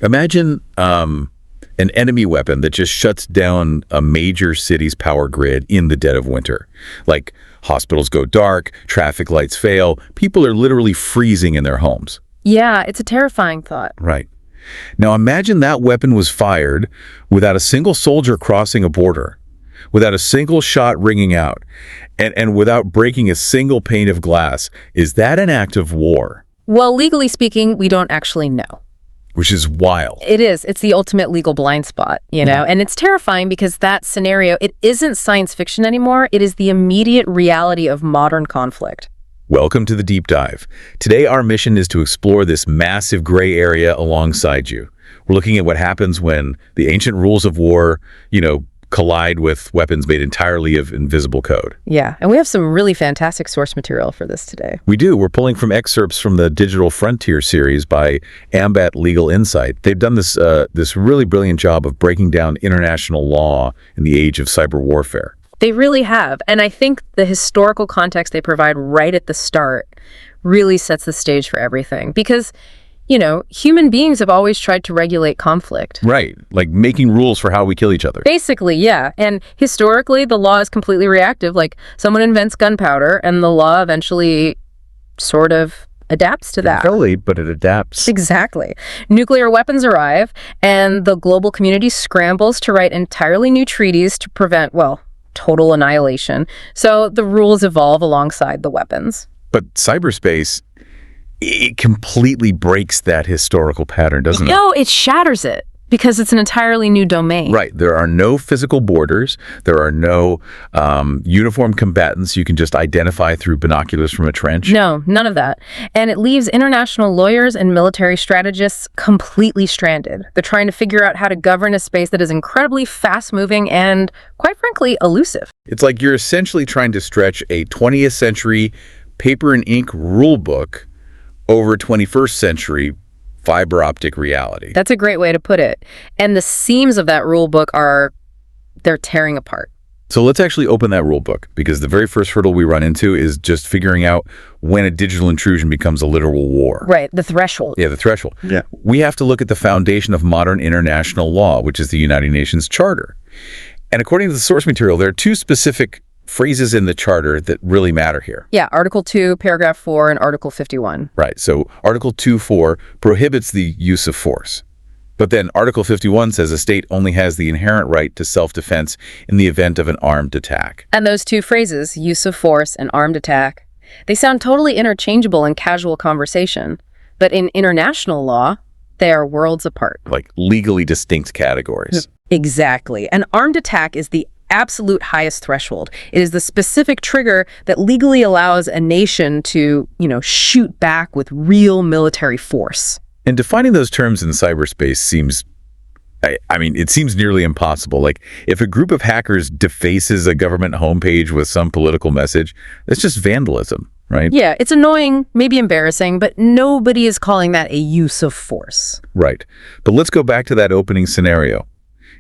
Imagine an enemy weapon that just shuts down a major city's power grid in the dead of winter. Like hospitals go dark, traffic lights fail, people are literally freezing in their homes. Yeah, it's a terrifying thought. Right. Now imagine that weapon was fired without a single soldier crossing a border, without a single shot ringing out, and without breaking a single pane of glass. Is that an act of war? Well, legally speaking, we don't actually know. Which is wild. It is. It's the ultimate legal blind spot, you know? And it's terrifying because that scenario, it isn't science fiction anymore. It is the immediate reality of modern conflict. Welcome to the Deep Dive. Today, our mission is to explore this massive gray area alongside you. We're looking at what happens when the ancient rules of war, collide with weapons made entirely of invisible code. Yeah, and we have some really fantastic source material for this today. We do. We're pulling from excerpts from the Digital Frontier series by Ambat Legal Insight. They've done this really brilliant job of breaking down international law in the age of cyber warfare. They really have. And I think the historical context they provide right at the start really sets the stage for everything. Because, human beings have always tried to regulate conflict. Right. Like making rules for how we kill each other. Basically, yeah. And historically, the law is completely reactive. Like someone invents gunpowder and the law eventually sort of adapts to that. Slowly, but it adapts. Exactly. Nuclear weapons arrive and the global community scrambles to write entirely new treaties to prevent, total annihilation. So the rules evolve alongside the weapons. But cyberspace, it completely breaks that historical pattern, doesn't it? No, it shatters it because it's an entirely new domain. Right. There are no physical borders. There are no uniformed combatants you can just identify through binoculars from a trench. No, none of that. And it leaves international lawyers and military strategists completely stranded. They're trying to figure out how to govern a space that is incredibly fast-moving and, quite frankly, elusive. It's like you're essentially trying to stretch a 20th century paper and ink rule book over 21st century fiber optic reality. That's a great way to put it. And the seams of that rule book they're tearing apart. So let's actually open that rule book, because the very first hurdle we run into is just figuring out when a digital intrusion becomes a literal war. Right, the threshold. Yeah, the threshold. Yeah. We have to look at the foundation of modern international law, which is the United Nations Charter. And according to the source material, there are two specific phrases in the charter that really matter here. Yeah, Article 2, Paragraph 4, and Article 51. Right. So Article 2.4 prohibits the use of force. But then Article 51 says a state only has the inherent right to self-defense in the event of an armed attack. And those two phrases, use of force and armed attack, they sound totally interchangeable in casual conversation. But in international law, they are worlds apart. Like legally distinct categories. Exactly. An armed attack is the absolute highest threshold. It is the specific trigger that legally allows a nation to, shoot back with real military force. And defining those terms in cyberspace seems, it seems nearly impossible. Like, if a group of hackers defaces a government homepage with some political message, that's just vandalism, right? Yeah, it's annoying, maybe embarrassing, but nobody is calling that a use of force. Right. But let's go back to that opening scenario.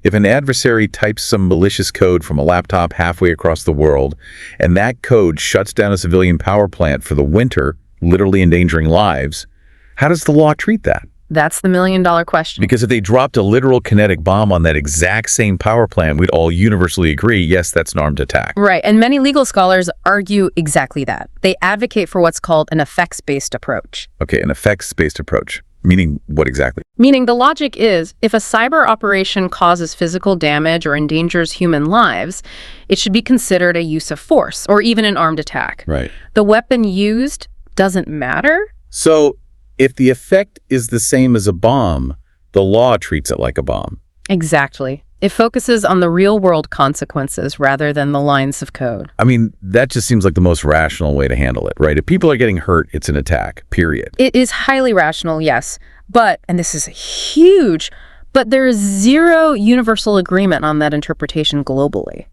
If an adversary types some malicious code from a laptop halfway across the world, and that code shuts down a civilian power plant for the winter, literally endangering lives, how does the law treat that? That's the million-dollar question. Because if they dropped a literal kinetic bomb on that exact same power plant, we'd all universally agree, yes, that's an armed attack. Right, and many legal scholars argue exactly that. They advocate for what's called an effects-based approach. Okay, an effects-based approach. Meaning what exactly? Meaning the logic is, if a cyber operation causes physical damage or endangers human lives, it should be considered a use of force or even an armed attack. Right. The weapon used doesn't matter. So if the effect is the same as a bomb, the law treats it like a bomb. Exactly. It focuses on the real-world consequences rather than the lines of code. That just seems like the most rational way to handle it, right? If people are getting hurt, it's an attack, period. It is highly rational, yes. But, and this is huge, but there is zero universal agreement on that interpretation globally.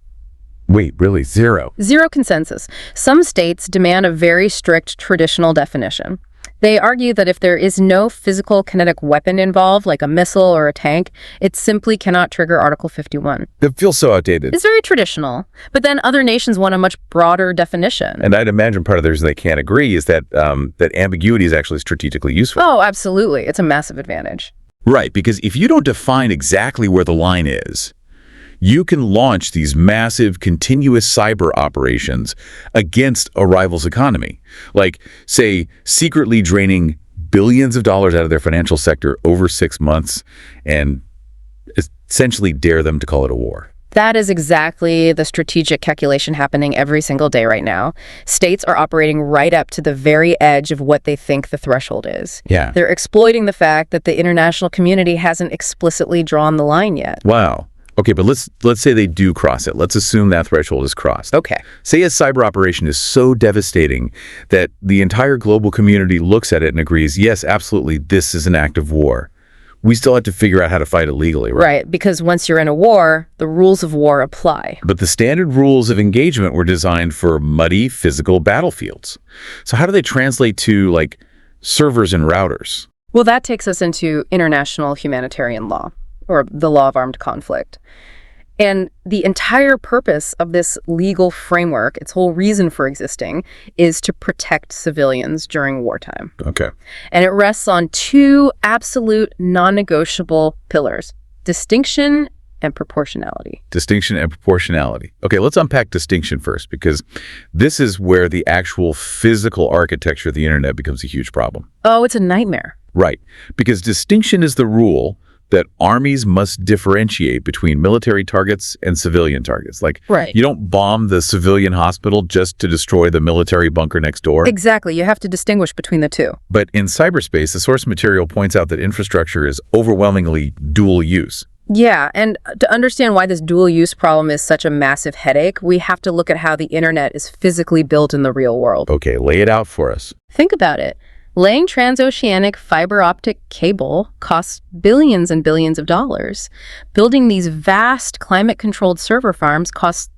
Wait, really? Zero? Zero consensus. Some states demand a very strict traditional definition. They argue that if there is no physical kinetic weapon involved, like a missile or a tank, it simply cannot trigger Article 51. It feels so outdated. It's very traditional, but then other nations want a much broader definition. And I'd imagine part of the reason they can't agree is that that ambiguity is actually strategically useful. Oh, absolutely. It's a massive advantage. Right, because if you don't define exactly where the line is, you can launch these massive, continuous cyber operations against a rival's economy. Like, say, secretly draining billions of dollars out of their financial sector over 6 months and essentially dare them to call it a war. That is exactly the strategic calculation happening every single day right now. States are operating right up to the very edge of what they think the threshold is. Yeah. They're exploiting the fact that the international community hasn't explicitly drawn the line yet. Wow. Okay, but let's say they do cross it. Let's assume that threshold is crossed. Okay. Say a cyber operation is so devastating that the entire global community looks at it and agrees, yes, absolutely, this is an act of war. We still have to figure out how to fight it legally, right? Right, because once you're in a war, the rules of war apply. But the standard rules of engagement were designed for muddy, physical battlefields. So how do they translate to, like, servers and routers? Well, that takes us into international humanitarian law, or the law of armed conflict. And the entire purpose of this legal framework, its whole reason for existing, is to protect civilians during wartime. Okay. And it rests on two absolute non-negotiable pillars: distinction and proportionality. Distinction and proportionality. Okay, let's unpack distinction first, because this is where the actual physical architecture of the internet becomes a huge problem. Oh, it's a nightmare. Right, because distinction is the rule that armies must differentiate between military targets and civilian targets. Like, Right. you don't bomb the civilian hospital just to destroy the military bunker next door. Exactly. You have to distinguish between the two. But in cyberspace, the source material points out that infrastructure is overwhelmingly dual use. Yeah, and to understand why this dual use problem is such a massive headache, we have to look at how the internet is physically built in the real world. Okay, lay it out for us. Think about it. Laying transoceanic fiber optic cable costs billions and billions of dollars. Building these vast climate-controlled server farms costs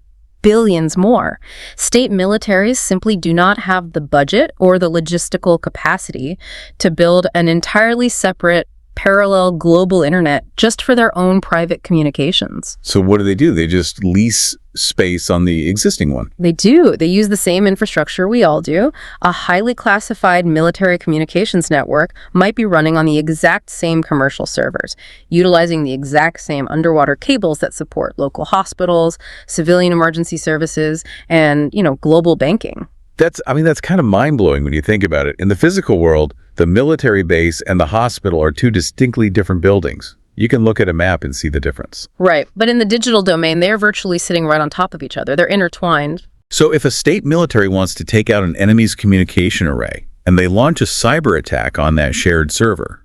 billions more. State militaries simply do not have the budget or the logistical capacity to build an entirely separate, parallel global internet just for their own private communications. So what do? They just lease space on the existing one. They do. They use the same infrastructure we all do. A highly classified military communications network might be running on the exact same commercial servers, utilizing the exact same underwater cables that support local hospitals, civilian emergency services, and, global banking. That's kind of mind-blowing when you think about it. In the physical world, the military base and the hospital are two distinctly different buildings. You can look at a map and see the difference. Right. But in the digital domain, they're virtually sitting right on top of each other. They're intertwined. So if a state military wants to take out an enemy's communication array and they launch a cyber attack on that shared server,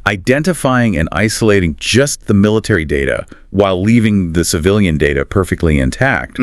identifying and isolating just the military data while leaving the civilian data perfectly intact,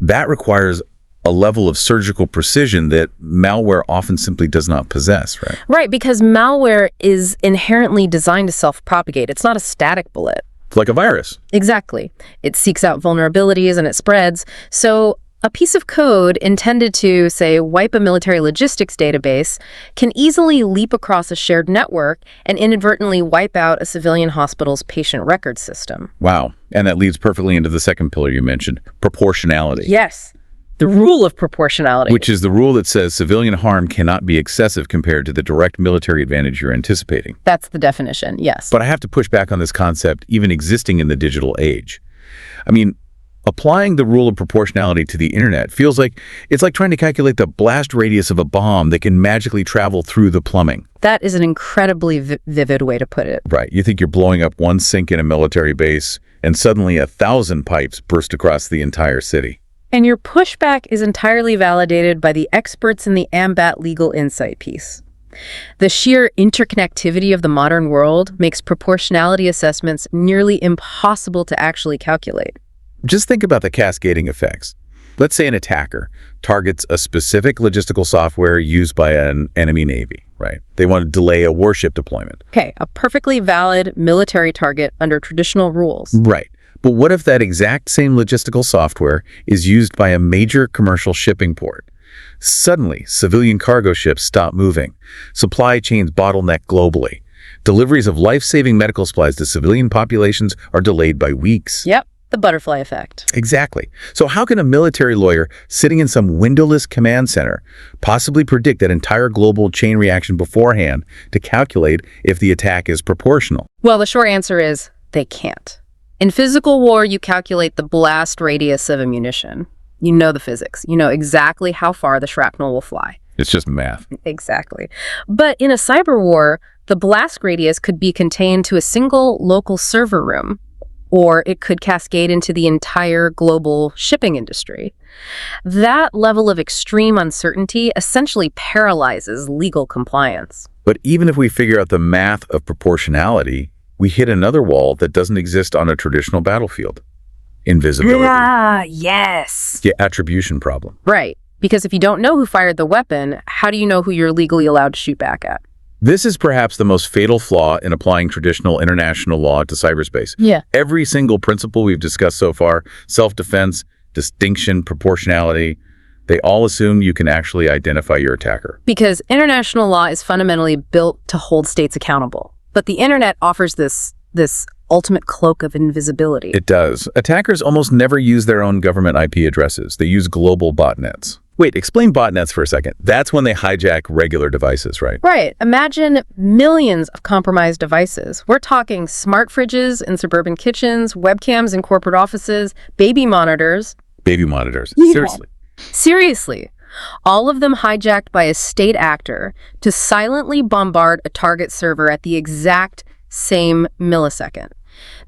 that requires a level of surgical precision that malware often simply does not possess, right? Right, because malware is inherently designed to self-propagate. It's not a static bullet. It's like a virus. Exactly. It seeks out vulnerabilities and it spreads. So a piece of code intended to, say, wipe a military logistics database can easily leap across a shared network and inadvertently wipe out a civilian hospital's patient record system. Wow. And that leads perfectly into the second pillar you mentioned, proportionality. Yes. The rule of proportionality. Which is the rule that says civilian harm cannot be excessive compared to the direct military advantage you're anticipating. That's the definition, yes. But I have to push back on this concept even existing in the digital age. Applying the rule of proportionality to the internet feels like it's like trying to calculate the blast radius of a bomb that can magically travel through the plumbing. That is an incredibly vivid way to put it. Right. You think you're blowing up one sink in a military base, and suddenly 1,000 pipes burst across the entire city. And your pushback is entirely validated by the experts in the Ambat legal insight piece. The sheer interconnectivity of the modern world makes proportionality assessments nearly impossible to actually calculate. Just think about the cascading effects. Let's say an attacker targets a specific logistical software used by an enemy navy, right? They want to delay a warship deployment. Okay, a perfectly valid military target under traditional rules. Right. But what if that exact same logistical software is used by a major commercial shipping port? Suddenly, civilian cargo ships stop moving. Supply chains bottleneck globally. Deliveries of life-saving medical supplies to civilian populations are delayed by weeks. Yep. The butterfly effect. Exactly. So how can a military lawyer sitting in some windowless command center possibly predict that entire global chain reaction beforehand to calculate if the attack is proportional? Well, the short answer is they can't. In physical war, you calculate the blast radius of a munition. You know the physics. You know exactly how far the shrapnel will fly. It's just math. Exactly. But in a cyber war, the blast radius could be contained to a single local server room, or it could cascade into the entire global shipping industry. That level of extreme uncertainty essentially paralyzes legal compliance. But even if we figure out the math of proportionality, we hit another wall that doesn't exist on a traditional battlefield. Invisibility. Yes. The attribution problem. Right. Because if you don't know who fired the weapon, how do you know who you're legally allowed to shoot back at? This is perhaps the most fatal flaw in applying traditional international law to cyberspace. Yeah. Every single principle we've discussed so far, self-defense, distinction, proportionality, they all assume you can actually identify your attacker. Because international law is fundamentally built to hold states accountable. But the internet offers this ultimate cloak of invisibility. It does. Attackers almost never use their own government IP addresses. They use global botnets. Wait, explain botnets for a second. That's when they hijack regular devices, right? Right. Imagine millions of compromised devices. We're talking smart fridges in suburban kitchens, webcams in corporate offices, baby monitors. Baby monitors. Yeah. Seriously. Seriously. All of them hijacked by a state actor to silently bombard a target server at the exact same millisecond.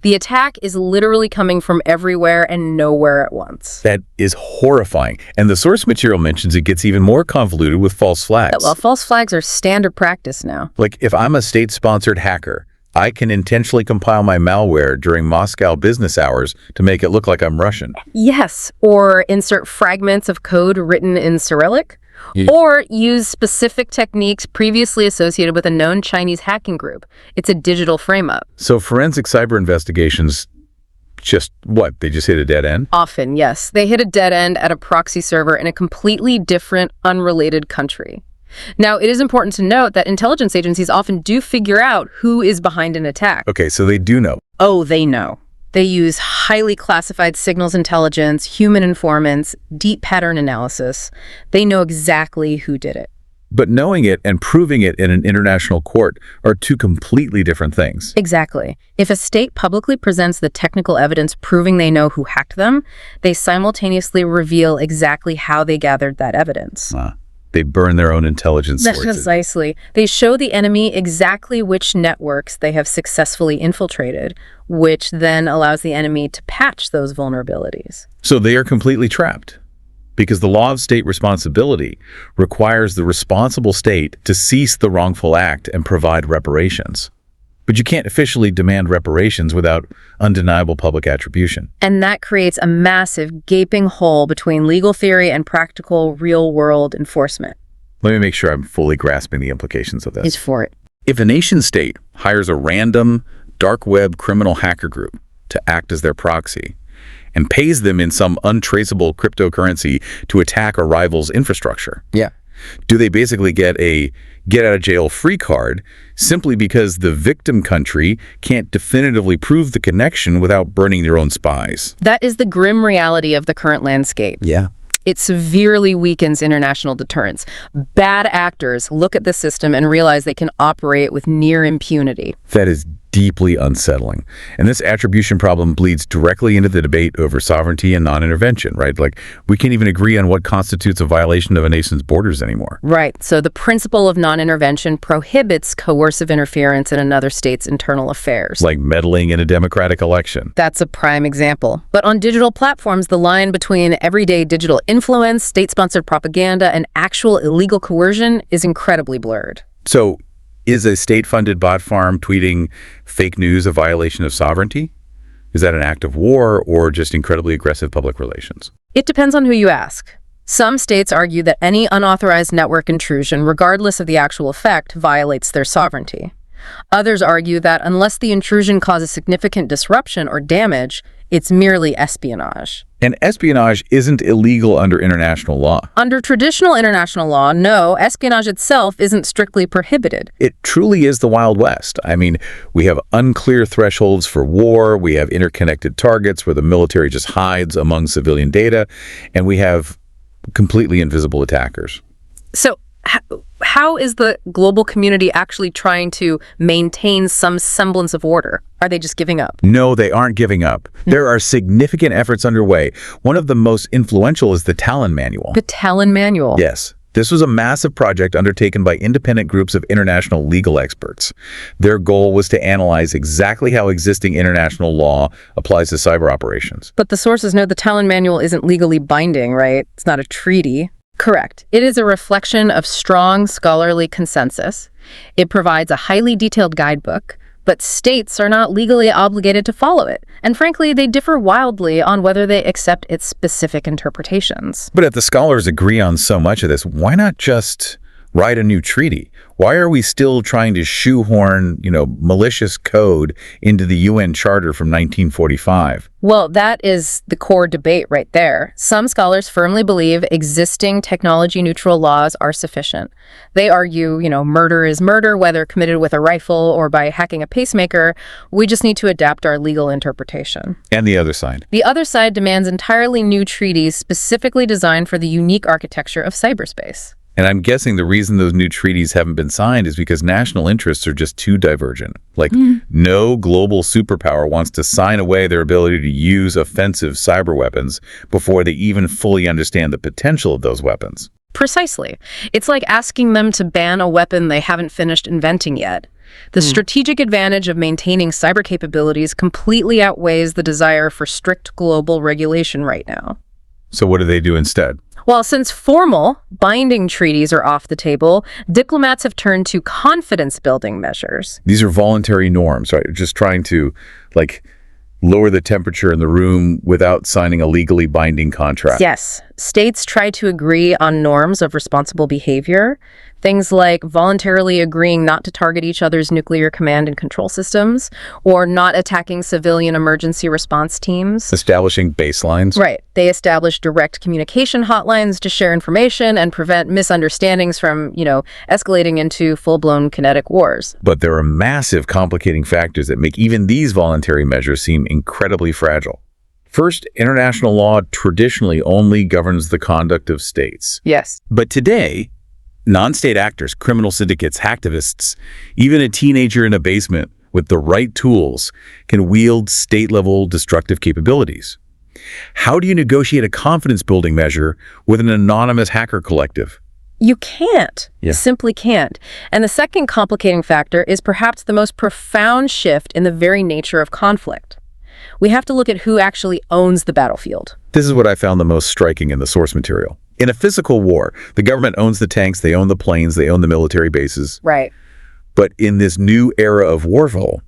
The attack is literally coming from everywhere and nowhere at once. That is horrifying. And the source material mentions it gets even more convoluted with false flags. Well, false flags are standard practice now. Like if I'm a state-sponsored hacker, I can intentionally compile my malware during Moscow business hours to make it look like I'm Russian. Yes, or insert fragments of code written in Cyrillic. Or use specific techniques previously associated with a known Chinese hacking group. It's a digital frame-up. So forensic cyber investigations, just what? They just hit a dead end? Often, yes. They hit a dead end at a proxy server in a completely different, unrelated country. Now, it is important to note that intelligence agencies often do figure out who is behind an attack. Okay, so they do know. Oh, they know. They use highly classified signals intelligence, human informants, deep pattern analysis. They know exactly who did it. But knowing it and proving it in an international court are two completely different things. Exactly. If a state publicly presents the technical evidence proving they know who hacked them, they simultaneously reveal exactly how they gathered that evidence. They burn their own intelligence sources. Precisely. They show the enemy exactly which networks they have successfully infiltrated, which then allows the enemy to patch those vulnerabilities. So they are completely trapped, because the law of state responsibility requires the responsible state to cease the wrongful act and provide reparations. But you can't officially demand reparations without undeniable public attribution. And that creates a massive, gaping hole between legal theory and practical, real-world enforcement. Let me make sure I'm fully grasping the implications of this. Is for it. If a nation-state hires a random, dark web criminal hacker group to act as their proxy and pays them in some untraceable cryptocurrency to attack a rival's infrastructure, do they basically get a get-out-of-jail-free card simply because the victim country can't definitively prove the connection without burning their own spies? That is the grim reality of the current landscape. Yeah. It severely weakens international deterrence. Bad actors look at the system and realize they can operate with near impunity. That is deeply unsettling. And this attribution problem bleeds directly into the debate over sovereignty and non-intervention, right? Like, we can't even agree on what constitutes a violation of a nation's borders anymore. Right. So the principle of non-intervention prohibits coercive interference in another state's internal affairs. Like meddling in a democratic election. That's a prime example. But on digital platforms, the line between everyday digital influence, state-sponsored propaganda, and actual illegal coercion is incredibly blurred. So, is a state-funded bot farm tweeting fake news a violation of sovereignty? Is that an act of war or just incredibly aggressive public relations? It depends on who you ask. Some states argue that any unauthorized network intrusion, regardless of the actual effect, violates their sovereignty. Others argue that unless the intrusion causes significant disruption or damage, It's merely espionage. And espionage isn't illegal under international law. Under traditional international law, no, espionage itself isn't strictly prohibited. It truly is the Wild West. I mean, we have unclear thresholds for war, we have interconnected targets where the military just hides among civilian data, and we have completely invisible attackers. So how is the global community actually trying to maintain some semblance of order? Are they just giving up? No, they aren't giving up. There are significant efforts underway. One of the most influential is the Talon Manual. The Talon Manual? Yes. This was a massive project undertaken by independent groups of international legal experts. Their goal was to analyze exactly how existing international law applies to cyber operations. But the sources know the Talon Manual isn't legally binding, right? It's not a treaty. Correct. It is a reflection of strong scholarly consensus. It provides a highly detailed guidebook, but states are not legally obligated to follow it. And frankly, they differ wildly on whether they accept its specific interpretations. But if the scholars agree on so much of this, why not just write a new treaty? Why are we still trying to shoehorn, malicious code into the UN Charter from 1945? Well, that is the core debate right there. Some scholars firmly believe existing technology-neutral laws are sufficient. They argue, murder is murder, whether committed with a rifle or by hacking a pacemaker. We just need to adapt our legal interpretation. And the other side? The other side demands entirely new treaties specifically designed for the unique architecture of cyberspace. And I'm guessing the reason those new treaties haven't been signed is because national interests are just too divergent. No global superpower wants to sign away their ability to use offensive cyber weapons before they even fully understand the potential of those weapons. Precisely. It's like asking them to ban a weapon they haven't finished inventing yet. The strategic advantage of maintaining cyber capabilities completely outweighs the desire for strict global regulation right now. So what do they do instead? Well, since formal, binding treaties are off the table, diplomats have turned to confidence-building measures. These are voluntary norms, right? Just trying to, lower the temperature in the room without signing a legally binding contract. Yes. States try to agree on norms of responsible behavior. Things like voluntarily agreeing not to target each other's nuclear command and control systems, or not attacking civilian emergency response teams. Establishing baselines. Right. They establish direct communication hotlines to share information and prevent misunderstandings from, escalating into full-blown kinetic wars. But there are massive complicating factors that make even these voluntary measures seem incredibly fragile. First, international law traditionally only governs the conduct of states. Yes. But today, non-state actors, criminal syndicates, hacktivists, even a teenager in a basement with the right tools can wield state-level destructive capabilities. How do you negotiate a confidence-building measure with an anonymous hacker collective? You can't. Yeah. You simply can't. And the second complicating factor is perhaps the most profound shift in the very nature of conflict. We have to look at who actually owns the battlefield. This is what I found the most striking in the source material. In a physical war, the government owns the tanks, they own the planes, they own the military bases. Right. But in this new era of warfare,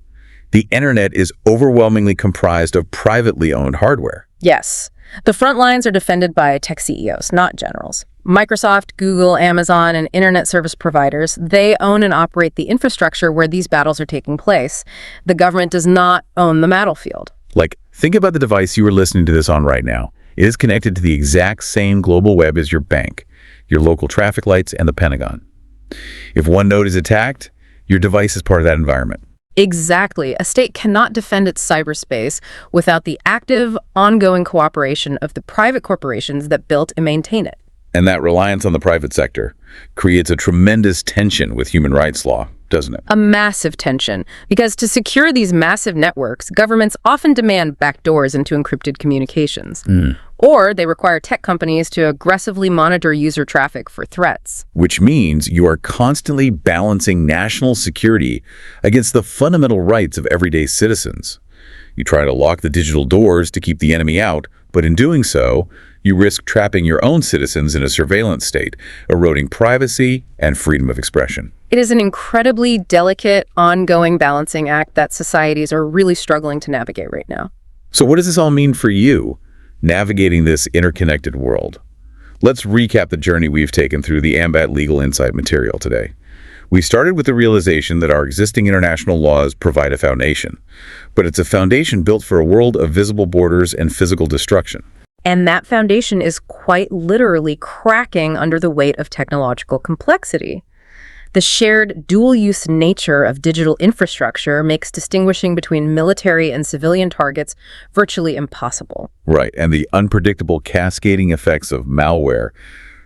the internet is overwhelmingly comprised of privately owned hardware. Yes. The front lines are defended by tech CEOs, not generals. Microsoft, Google, Amazon, and internet service providers, they own and operate the infrastructure where these battles are taking place. The government does not own the battlefield. Think about the device you are listening to this on right now. It is connected to the exact same global web as your bank, your local traffic lights, and the Pentagon. If one node is attacked, your device is part of that environment. Exactly. A state cannot defend its cyberspace without the active, ongoing cooperation of the private corporations that built and maintain it. And that reliance on the private sector creates a tremendous tension with human rights law, doesn't it? A massive tension, because to secure these massive networks, governments often demand backdoors into encrypted communications. Or they require tech companies to aggressively monitor user traffic for threats. Which means you are constantly balancing national security against the fundamental rights of everyday citizens. You try to lock the digital doors to keep the enemy out, but in doing so, you risk trapping your own citizens in a surveillance state, eroding privacy and freedom of expression. It is an incredibly delicate, ongoing balancing act that societies are really struggling to navigate right now. So what does this all mean for you, navigating this interconnected world? Let's recap the journey we've taken through the Ambat Legal Insight material today. We started with the realization that our existing international laws provide a foundation, but it's a foundation built for a world of visible borders and physical destruction. And that foundation is quite literally cracking under the weight of technological complexity. The shared dual-use nature of digital infrastructure makes distinguishing between military and civilian targets virtually impossible. Right, and the unpredictable cascading effects of malware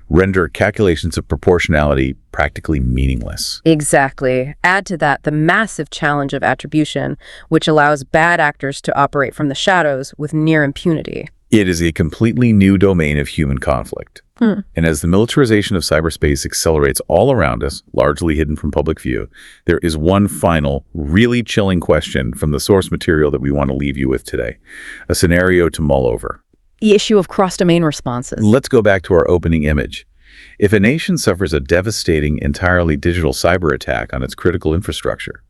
render calculations of proportionality practically meaningless. Exactly. Add to that the massive challenge of attribution, which allows bad actors to operate from the shadows with near impunity. It is a completely new domain of human conflict. And as the militarization of cyberspace accelerates all around us, largely hidden from public view, there is one final, really chilling question from the source material that we want to leave you with today. A scenario to mull over. The issue of cross-domain responses. Let's go back to our opening image. If a nation suffers a devastating, entirely digital cyber attack on its critical infrastructure,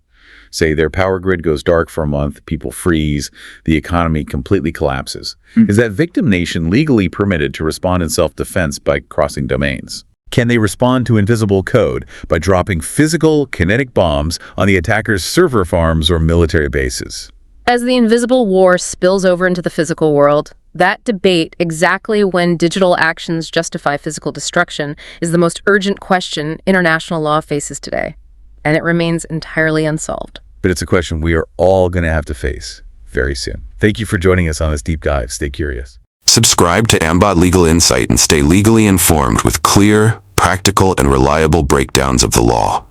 say their power grid goes dark for a month, people freeze, the economy completely collapses, is that victim nation legally permitted to respond in self-defense by crossing domains? Can they respond to invisible code by dropping physical, kinetic bombs on the attacker's server farms or military bases? As the invisible war spills over into the physical world, that debate exactly when digital actions justify physical destruction is the most urgent question international law faces today, and it remains entirely unsolved. But it's a question we are all going to have to face very soon. Thank you for joining us on this deep dive. Stay curious. Subscribe to Ambat Legal Insight and stay legally informed with clear, practical, and reliable breakdowns of the law.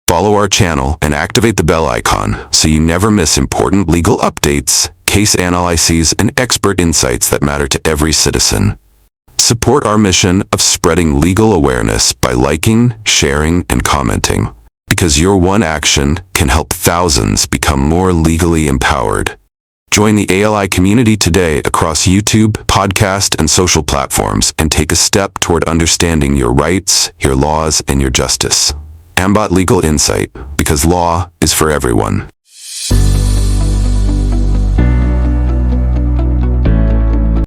Follow our channel and activate the bell icon so you never miss important legal updates, case analyses, and expert insights that matter to every citizen. Support our mission of spreading legal awareness by liking, sharing, and commenting, because your one action can help thousands become more legally empowered. Join the ALI community today across YouTube, podcast, and social platforms and take a step toward understanding your rights, your laws, and your justice. Ambat Legal Insight, because law is for everyone.